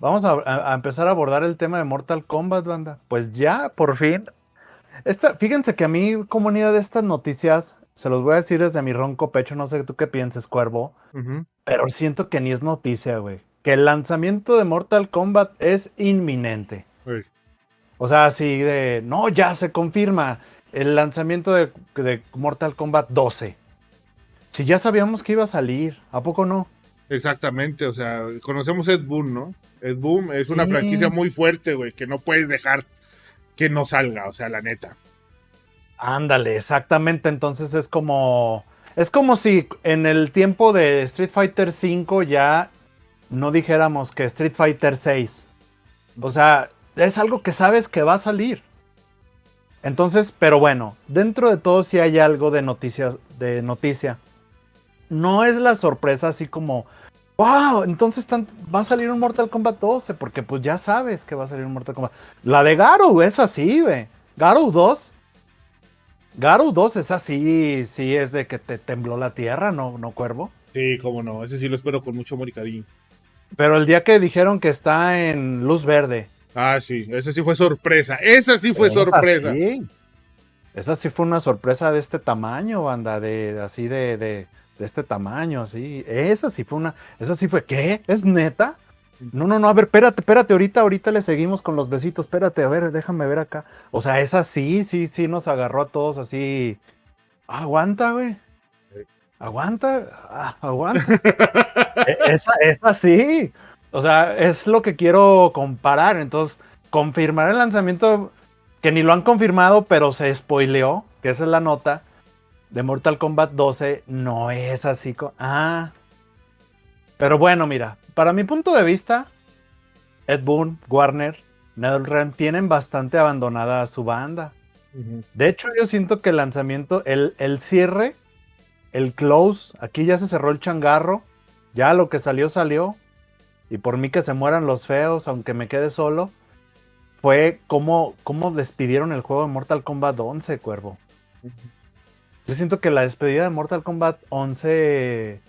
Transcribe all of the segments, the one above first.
vamos a empezar a abordar el tema de Mortal Kombat, banda. Pues ya, por fin. Fíjense que a mí, comunidad de estas noticias, se los voy a decir desde mi ronco pecho, no sé tú qué pienses, Cuervo, Ujú. pero siento que ni es noticia, güey. Que el lanzamiento de Mortal Kombat es inminente. Ey. O sea, así de, no, ya se confirma el lanzamiento de Mortal Kombat 12. Si ya sabíamos que iba a salir, ¿a poco no? Exactamente, o sea, conocemos Ed Boon, ¿no? Ed Boon es una franquicia Sí. muy fuerte, güey, que no puedes dejar que no salga, o sea, la neta. Ándale, exactamente. Entonces es como si en el tiempo de Street Fighter 5 ya no dijéramos que Street Fighter 6. O sea, es algo que sabes que va a salir. Entonces, pero bueno, dentro de todo sí hay algo de noticias, de noticia. No es la sorpresa así como, wow, entonces va a salir un Mortal Kombat 12, porque pues ya sabes que va a salir un Mortal Kombat. La de Garou es así, güey. Garou 2 es así, sí es de que te tembló la tierra, no, no, Cuervo. Sí, cómo no, ese sí lo espero con mucho amor y cariño. Pero el día que dijeron que está en luz verde, Ah, sí, ese sí fue sorpresa, esa sí fue esa sorpresa. sí, esa sí fue una sorpresa de este tamaño, banda, así de este tamaño, así. Esa sí fue, ¿qué? ¿Es neta? No, no, no, a ver, espérate, ahorita le seguimos con los besitos, espérate, a ver, déjame ver acá. O sea, esa sí, sí, sí nos agarró a todos así. Aguanta, güey. Aguanta, aguanta. Esa sí. O sea, es lo que quiero comparar. Entonces, confirmar el lanzamiento, que ni lo han confirmado, pero se spoileó, que esa es la nota, de Mortal Kombat 12, no es así. Pero bueno, mira, para mi punto de vista, Ed Boon, Warner, NetherRealm tienen bastante abandonada a su banda. Ujú. De hecho, yo siento que el lanzamiento, el cierre, el close, aquí ya se cerró el changarro, ya lo que salió, salió. Y por mí que se mueran los feos, aunque me quede solo, fue cómo despidieron el juego de Mortal Kombat 11, Cuervo. Yo siento que la despedida de Mortal Kombat 11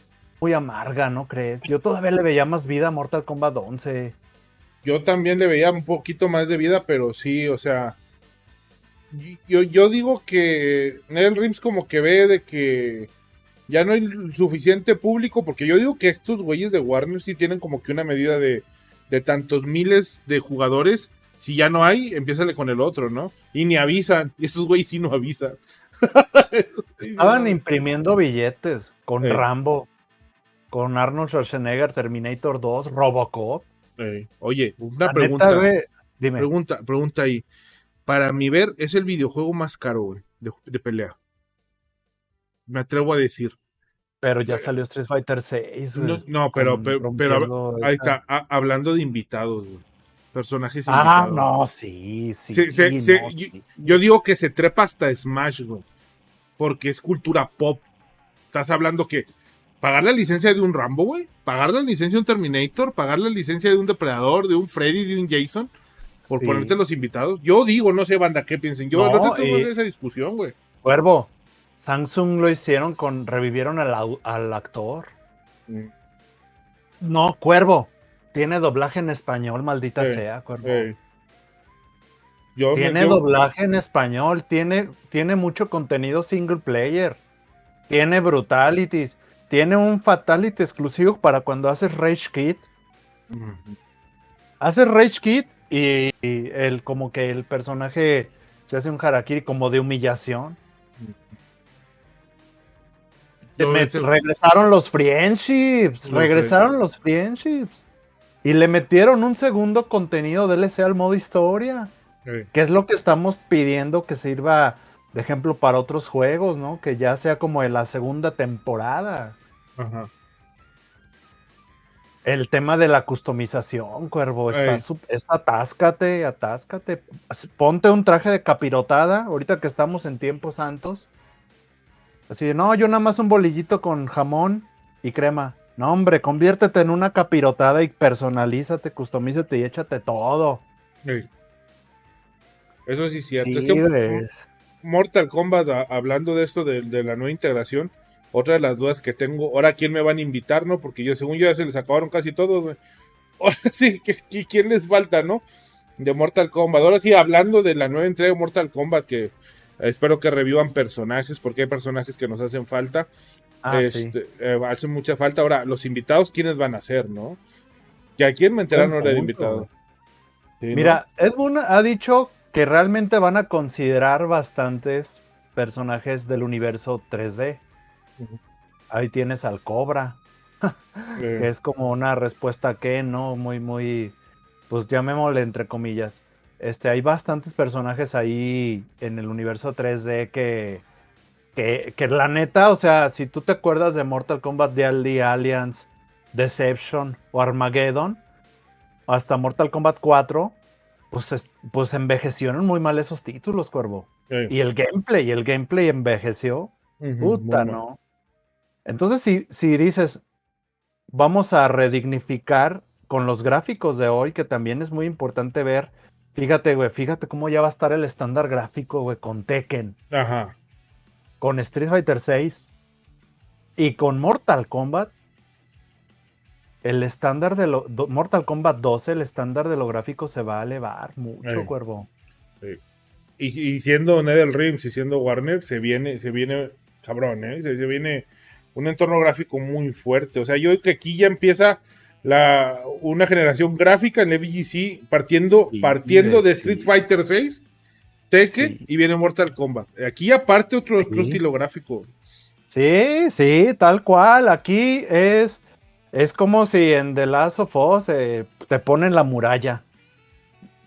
muy amarga, ¿no crees? Yo todavía le veía más vida a Mortal Kombat 11. Yo también le veía un poquito más de vida, pero sí, o sea, yo digo que NetherRealm como que ve de que ya no hay suficiente público, porque yo digo que estos güeyes de Warner sí tienen como que una medida de tantos miles de jugadores. Si ya no hay, empiézale con el otro, ¿no? Y ni avisan, y esos güeyes sí no avisan. Estaban imprimiendo billetes con Eh, Rambo, con Arnold Schwarzenegger, Terminator 2, Robocop. Oye, una La neta, pregunta, güey, dime, pregunta ahí. Para mi ver, es el videojuego más caro, güey, de pelea. Me atrevo a decir. pero ya salió Street Fighter 6, No, güey, no, con rompiendo ahí esa. está, hablando de invitados, güey. Personajes Ah, invitados. no, sí, sí, no, sí. Yo digo que se trepa hasta Smash, güey. Porque es cultura pop. Estás hablando que pagar la licencia de un Rambo, güey. Pagar la licencia de un Terminator. Pagar la licencia de un Depredador, de un Freddy, de un Jason. Por ponerte Sí. los invitados. Yo digo, no sé, banda, qué piensen. Yo no No, estuve en esa discusión, güey. Cuervo, Samsung lo hicieron revivieron al actor. Mm. No, Cuervo, tiene doblaje en español, maldita Eh, sea, Cuervo. eh. Yo me. Tiene doblaje en español, tiene mucho contenido single player, tiene brutalities, tiene un fatality exclusivo para cuando haces Rage Kit. Mm. Haces Rage Kit y el, como que el personaje se hace un harakiri como de humillación. Yo ese. Los Regresaron los friendships. Y le metieron un segundo contenido DLC al modo historia. eh, Que es lo que estamos pidiendo que sirva de ejemplo para otros juegos, ¿no? Que ya sea como en la segunda temporada. ajá. El tema de la customización, Cuervo, Eh, es atáscate, atáscate. Ponte un traje de capirotada, ahorita que estamos en tiempos santos. Así de, no, yo nada más un bolillito con jamón y crema. No, hombre, conviértete en una capirotada y personalízate, customízate y échate todo. eh. Eso sí es cierto. Es que Sí, ves. Mortal Kombat, hablando de esto de la nueva integración, otra de las dudas que tengo, ahora quién me van a invitar, ¿no? Porque yo, según yo, ya se les acabaron casi todos, güey. Ahora sí, ¿quién les falta, no? De Mortal Kombat. Ahora sí, hablando de la nueva entrega de Mortal Kombat, que espero que revivan personajes, porque hay personajes que nos hacen falta. Ah, sí. Hacen mucha falta. Ahora, los invitados, ¿quiénes van a ser, no? Que a quién me Buen enteraron ahora de punto, güey. invitado. Sí, ¿no? Mira, Ed Boon ha dicho que realmente van a considerar bastantes personajes del universo 3D. Ujú. Ahí tienes al Cobra, que Eh, es como una respuesta que, ¿no? Muy, muy, pues llamémosle entre comillas. Hay bastantes personajes ahí en el universo 3D que la neta, o sea, si tú te acuerdas de Mortal Kombat The Alliance, Deception o Armageddon, hasta Mortal Kombat 4, pues envejecieron muy mal esos títulos, Cuervo. eh, Y el gameplay envejeció. muy Puta, mal. ¿no? Entonces, si dices, vamos a redignificar con los gráficos de hoy, que también es muy importante ver. Fíjate, güey, fíjate cómo ya va a estar el estándar gráfico, güey, con Tekken, Ajá. con Street Fighter 6 y con Mortal Kombat. El estándar de Mortal Kombat 12, el estándar de lo gráfico se va a elevar mucho, Eh, Cuervo. eh. Y siendo NetherRealms y siendo Warner, se viene cabrón, ¿eh? Se viene un entorno gráfico muy fuerte. O sea, yo creo que aquí ya empieza una generación gráfica en el VGC Sí, partiendo de Street sí, Fighter 6, Tekken sí, y viene Mortal Kombat. Aquí aparte otro sí. estilo gráfico. Sí, sí, tal cual. Aquí es como si en The Last of Us te ponen la muralla.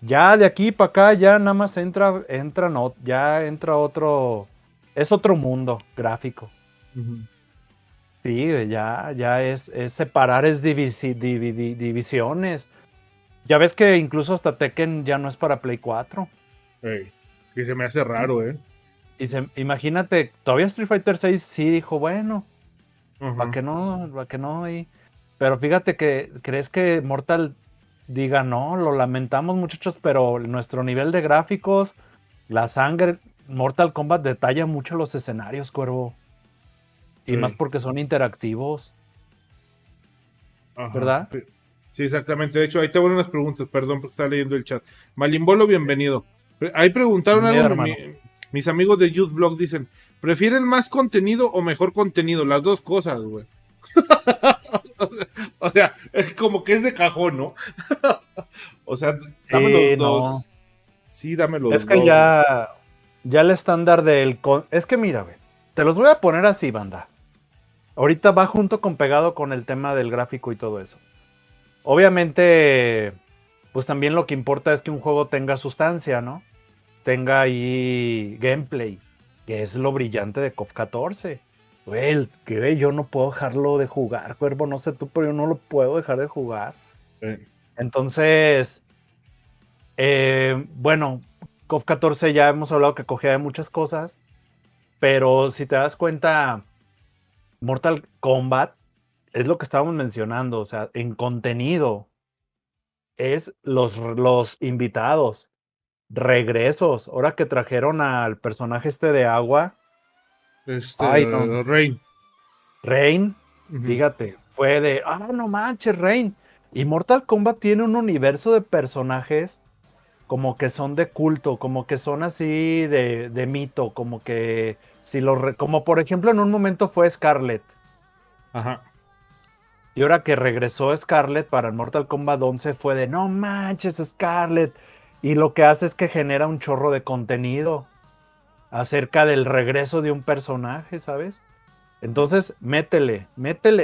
Ya de aquí para acá ya nada más ya entra otro, es otro mundo gráfico. Ujú. Sí, ya es separar, es divisiones. Ya ves que incluso hasta Tekken ya no es para Play 4. Ey, que se me hace raro, ¿eh? Imagínate, todavía Street Fighter 6 sí dijo, bueno, ¿para Ajá. qué no? ¿Para qué no? Pero fíjate que, ¿crees que Mortal diga, no, lo lamentamos muchachos, pero nuestro nivel de gráficos, la sangre, Mortal Kombat detalla mucho los escenarios, Cuervo? Y más Ey, porque son interactivos, ajá. ¿verdad? Sí, exactamente. De hecho, ahí te van unas preguntas, perdón porque estaba leyendo el chat. Malimbolo, bienvenido. Ahí preguntaron algo, Bienvenido, hermano. mis amigos de Youth Blog dicen, ¿prefieren más contenido o mejor contenido? Las dos cosas, güey. O sea, es como que es de cajón, ¿no? O sea, dame Sí, los no. dos. Sí, dame Es los que dos. ya el estándar es que mira, güey, te los voy a poner así, banda. Ahorita va junto con pegado con el tema del gráfico y todo eso. Obviamente, pues también lo que importa es que un juego tenga sustancia, ¿no? Tenga ahí gameplay, que es lo brillante de KOF 14. Güey, que yo no puedo dejarlo de jugar, cuervo, no sé tú, pero yo no lo puedo dejar de jugar. Eh, Entonces, bueno, KOF 14 ya hemos hablado que cogía de muchas cosas, pero si te das cuenta, Mortal Kombat es lo que estábamos mencionando, o sea, en contenido es los invitados, regresos, ahora que trajeron al personaje de agua, ay no, Rain. Rain, Ujú. fíjate, fue no manches, Rain. Y Mortal Kombat tiene un universo de personajes como que son de culto, como que son así de mito, como que como por ejemplo en un momento fue Scarlet. Ajá. Y ahora que regresó Scarlet para el Mortal Kombat 11 fue no manches, Scarlet. Y lo que hace es que genera un chorro de contenido acerca del regreso de un personaje, ¿sabes? Entonces, métele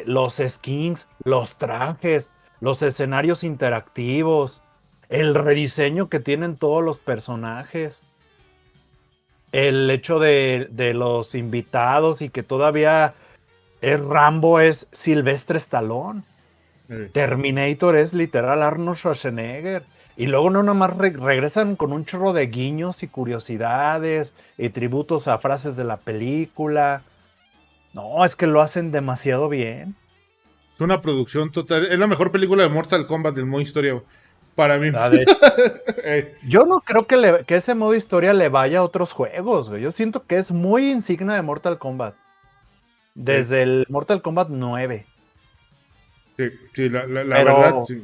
los skins, los trajes, los escenarios interactivos, el rediseño que tienen todos los personajes, el hecho de los invitados y que todavía Rambo es Sylvester Stallone. Eh. Terminator es literal Arnold Schwarzenegger. Y luego no nada más regresan con un chorro de guiños y curiosidades y tributos a frases de la película. No, es que lo hacen demasiado bien. Es una producción total. Es la mejor película de Mortal Kombat del modo historia, güey, para mí. Ah, de hecho, Eh, yo no creo que ese modo historia le vaya a otros juegos, güey. Yo siento que es muy insignia de Mortal Kombat. eh, Desde el Mortal Kombat 9. sí, sí, la verdad, Pero sí.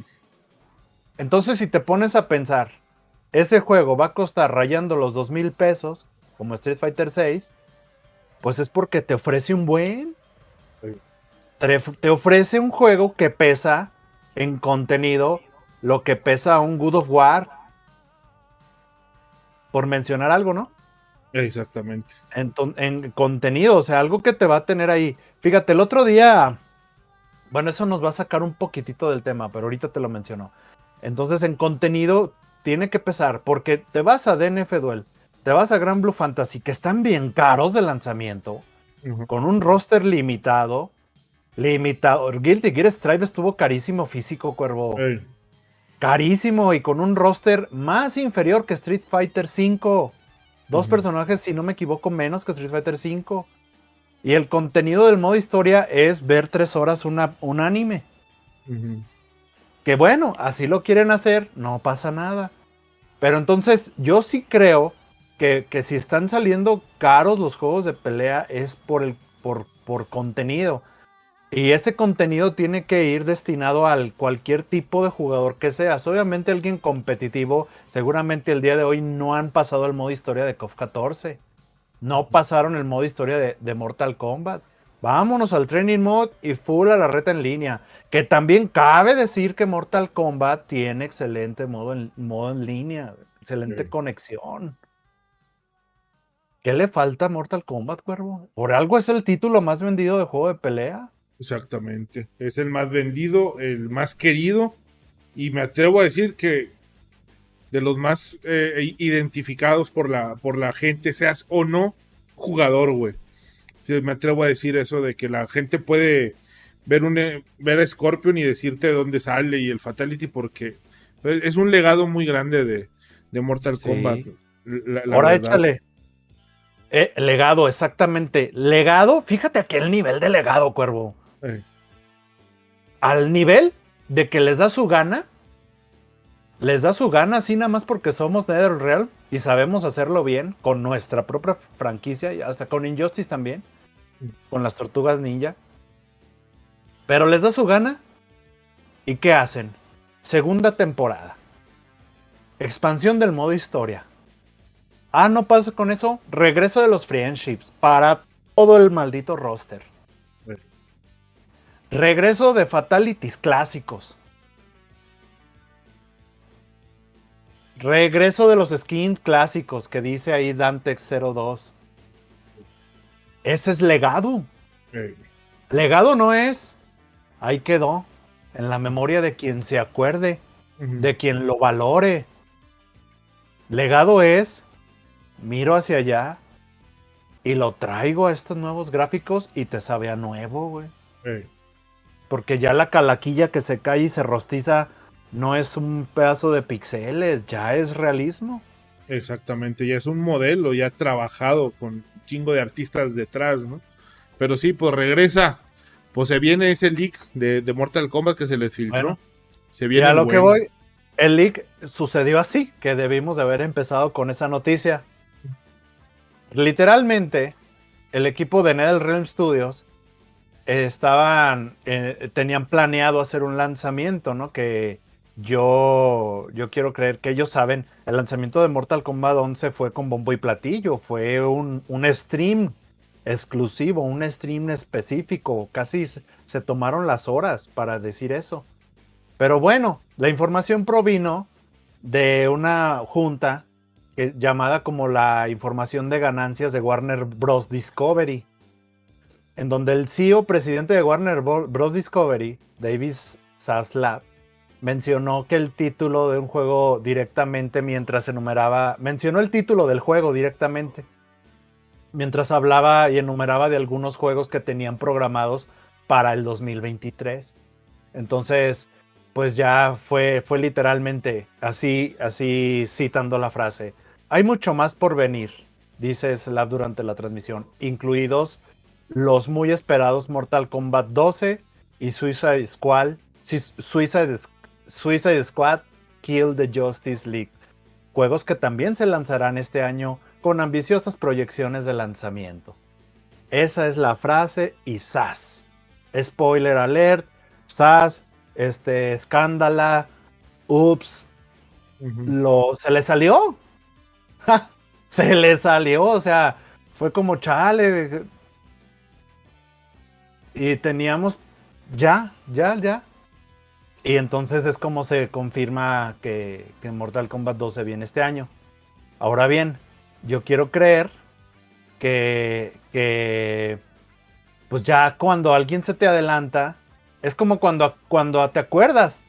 Entonces, si te pones a pensar, ese juego va a costar rayando los 2,000 pesos, como Street Fighter 6, pues es porque te ofrece un buen. Te ofrece un juego que pesa en contenido lo que pesa un God of War, por mencionar algo, ¿no? Exactamente. En contenido, o sea, algo que te va a tener ahí. Fíjate, el otro día, bueno, eso nos va a sacar un poquitito del tema, pero ahorita te lo menciono. Entonces, en contenido tiene que pesar, porque te vas a DNF Duel, te vas a Gran Blue Fantasy, que están bien caros de lanzamiento, con un roster limitado. Guilty Gear Strive estuvo carísimo físico, Cuervo. Ey. Carísimo y con un roster más inferior que Street Fighter V. Dos personajes, si no me equivoco, menos que Street Fighter V. Y el contenido del modo historia es ver 3 horas un anime. Que bueno, así lo quieren hacer, no pasa nada. Pero entonces yo sí creo que si están saliendo caros los juegos de pelea es por contenido. Y ese contenido tiene que ir destinado al cualquier tipo de jugador que seas. Obviamente alguien competitivo, seguramente el día de hoy no han pasado el modo historia de KOF 14. No pasaron el modo historia de Mortal Kombat. Vámonos al Training Mode y full a la reta en línea. Que también cabe decir que Mortal Kombat tiene excelente modo en línea. Excelente conexión. ¿Qué le falta a Mortal Kombat, Cuervo? Por algo es el título más vendido de juego de pelea. Exactamente. Es el más vendido, el más querido. Y me atrevo a decir que de los más identificados por la gente, seas o no jugador, güey. Sí, me atrevo a decir eso de que la gente puede ver a Scorpion y decirte de dónde sale y el Fatality, porque es un legado muy grande de Mortal Kombat. La Ahora verdad. échale. Legado, exactamente. Legado, fíjate aquel nivel de legado, Cuervo. Al nivel de que les da su gana así nada más porque somos NetherRealm y sabemos hacerlo bien con nuestra propia franquicia y hasta con Injustice también, con las Tortugas Ninja. Pero les da su gana y ¿qué hacen? Segunda temporada. Expansión del modo historia. No pasa con eso. Regreso de los friendships para todo el maldito roster. Regreso de fatalities clásicos. Regreso de los skins clásicos que dice ahí Dantex02. Ese es legado. Legado no es ahí quedó, en la memoria de quien se acuerde, de quien lo valore. Legado es miro hacia allá y lo traigo a estos nuevos gráficos y te sabe a nuevo, güey. Porque ya la calaquilla que se cae y se rostiza no es un pedazo de pixeles, ya es realismo. Exactamente, ya es un modelo ya trabajado con un chingo de artistas detrás, ¿no? Pero sí, pues regresa, pues se viene ese leak de Mortal Kombat que se les filtró. Bueno, se viene y a lo que voy, el leak sucedió así, que debimos de haber empezado con esa noticia. Literalmente, el equipo de NetherRealm Studios tenían planeado hacer un lanzamiento, ¿no? Que yo quiero creer que ellos saben, el lanzamiento de Mortal Kombat 11 fue con bombo y platillo, fue un stream exclusivo, un stream específico, casi se tomaron las horas para decir eso. Pero bueno, la información provino de una junta llamada como la información de ganancias de Warner Bros. Discovery, en donde el CEO, presidente de Warner Bros. Discovery, David Zaslav, mencionó que el título de un juego directamente mencionó el título del juego directamente, mientras hablaba y enumeraba de algunos juegos que tenían programados para el 2023. Entonces, pues ya fue literalmente así citando la frase. Hay mucho más por venir, dice Slav durante la transmisión, incluidos los muy esperados Mortal Kombat 12 y Suicide Squad Kill the Justice League, juegos que también se lanzarán este año con ambiciosas proyecciones de lanzamiento. Esa es la frase y ¡zas! Spoiler alert, ¡zas! Escándala, Ups, Ujú. se le salió. ¡Ja! Se le salió, o sea, fue como chale. Y teníamos ya. Y entonces es como se confirma que Mortal Kombat 12 viene este año. Ahora bien, yo quiero creer que pues ya cuando alguien se te adelanta, es como cuando te acuerdas,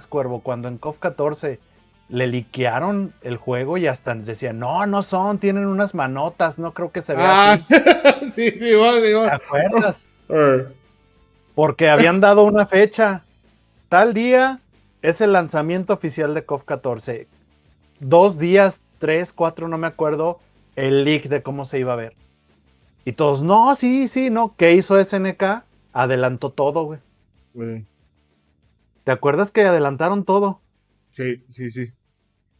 Cuervo, cuando en KOF 14 le liquearon el juego y hasta decían, no, no son, tienen unas manotas, no creo que se vea Ah, así. sí, sí, igual, ¿Te igual. acuerdas? Eh, Porque habían dado una fecha. Tal día es el lanzamiento oficial de KOF 14. 2 días, 3, 4, no me acuerdo, el leak de cómo se iba a ver. Y todos, no, sí, no. ¿Qué hizo SNK? Adelantó todo, güey. eh, ¿Te acuerdas que adelantaron todo? sí, sí, sí.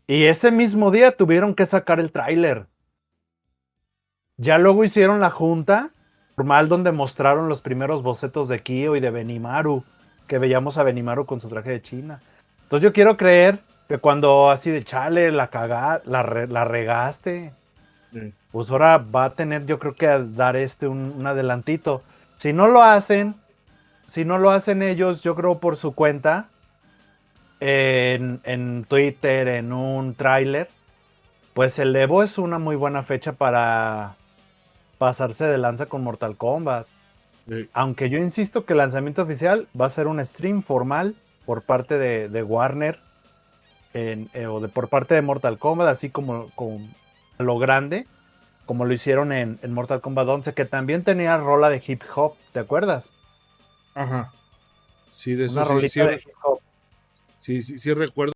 Y ese mismo día tuvieron que sacar el tráiler. Ya luego hicieron la junta formal donde mostraron los primeros bocetos de Kyo y de Benimaru, que veíamos a Benimaru con su traje de China. Entonces yo quiero creer que cuando así de chale, la regaste, Eh, pues ahora va a tener, yo creo que a dar un adelantito. Si no lo hacen, si no lo hacen ellos, yo creo por su cuenta, en Twitter, en un tráiler, pues el Evo es una muy buena fecha para pasarse de lanza con Mortal Kombat. eh, Aunque yo insisto que el lanzamiento oficial va a ser un stream formal por parte de Warner por parte de Mortal Kombat, así como a lo grande, como lo hicieron en Mortal Kombat 11, que también tenía rola de hip hop, ¿te acuerdas? Ajá. Sí, de eso Una sí, rolita de hip hop. sí recuerdo.